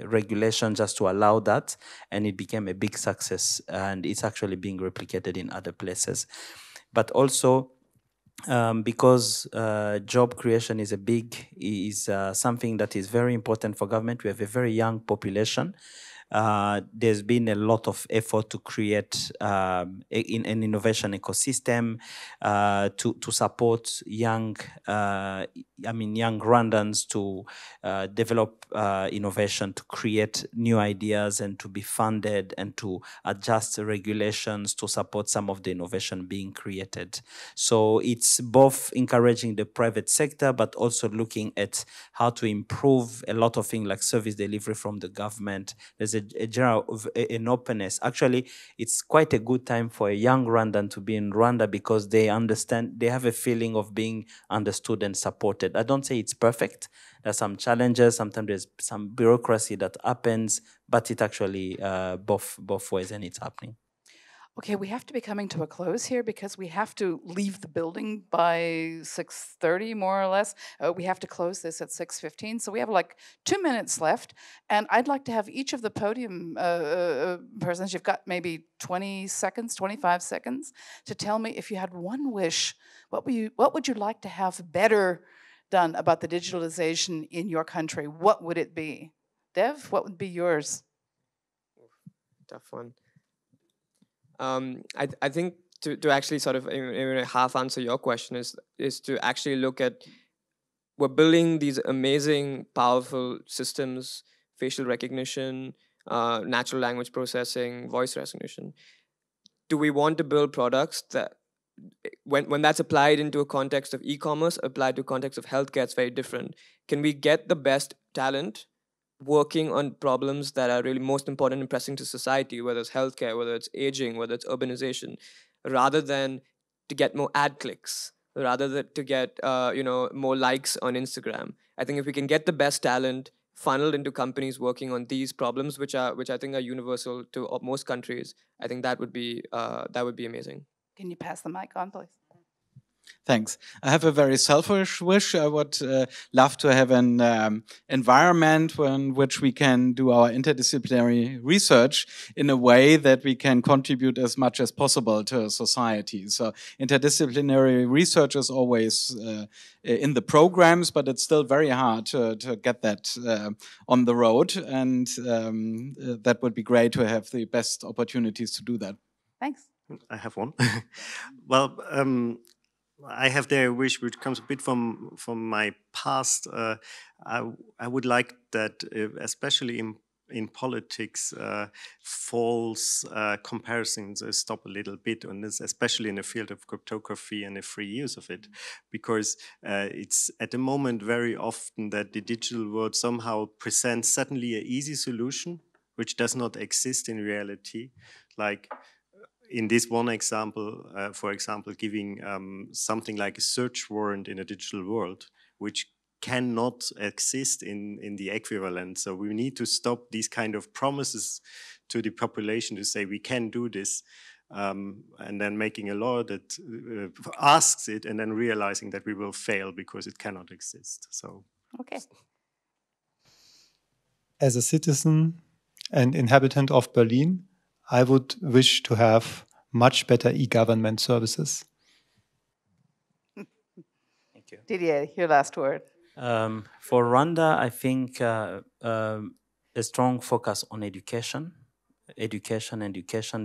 regulation just to allow that, and it became a big success, and it's actually being replicated in other places. But also, because job creation is something that is very important for government. We have a very young population. There's been a lot of effort to create an innovation ecosystem to support young Rwandans to develop innovation, to create new ideas and to be funded and to adjust the regulations to support some of the innovation being created. So it's both encouraging the private sector, but also looking at how to improve a lot of things like service delivery from the government. There's a general an openness. Actually, it's quite a good time for a young Rwandan to be in Rwanda because they understand, they have a feeling of being understood and supported. I don't say it's perfect. There's some challenges. Sometimes there's some bureaucracy that happens, but it actually both ways, and it's happening. Okay, we have to be coming to a close here because we have to leave the building by 6:30, more or less. We have to close this at 6:15, so we have like 2 minutes left. And I'd like to have each of the podium persons, you've got maybe 20 seconds, 25 seconds, to tell me if you had one wish, what would you like to have better done about the digitalization in your country? What would it be? Dev, what would be yours? Tough one. I think to actually sort of half answer your question is to actually look at, we're building these amazing, powerful systems, facial recognition, natural language processing, voice recognition. Do we want to build products that, when that's applied into a context of e-commerce, applied to a context of healthcare, it's very different. Can we get the best talent working on problems that are really most important and pressing to society, whether it's healthcare, whether it's aging, whether it's urbanization, rather than to get more ad clicks, rather than to get more likes on Instagram? I think if we can get the best talent funneled into companies working on these problems, which I think are universal to most countries, I think that would be amazing. Can you pass the mic on, please? Thanks. I have a very selfish wish. I would love to have an environment in which we can do our interdisciplinary research in a way that we can contribute as much as possible to society. So interdisciplinary research is always in the programs, but it's still very hard to get that on the road. And that would be great to have the best opportunities to do that. Thanks. I have one. Well, I have there a wish which comes a bit from my past. I would like that, especially in politics, false comparisons stop a little bit on this, especially in the field of cryptography and the free use of it, because it's at the moment very often that the digital world somehow presents suddenly an easy solution which does not exist in reality, like. In this one example, for example, giving something like a search warrant in a digital world, which cannot exist in the equivalent. So we need to stop these kind of promises to the population to say we can do this, and then making a law that asks it and then realizing that we will fail because it cannot exist. So, okay. As a citizen and inhabitant of Berlin, I would wish to have much better e-government services. Thank you. Didier, your last word. For Rwanda, I think a strong focus on education,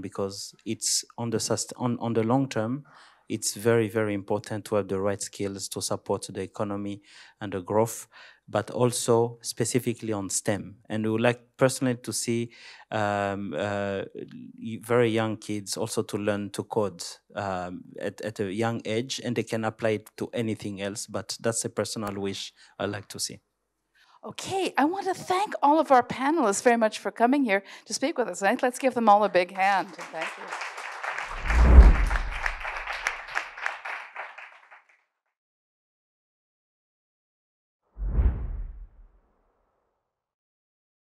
because it's on the long term, it's very, very important to have the right skills to support the economy and the growth, but also specifically on STEM. And we would like personally to see very young kids also to learn to code at a young age, and they can apply it to anything else, but that's a personal wish I'd like to see. Okay, I want to thank all of our panelists very much for coming here to speak with us. Let's give them all a big hand. Thank you.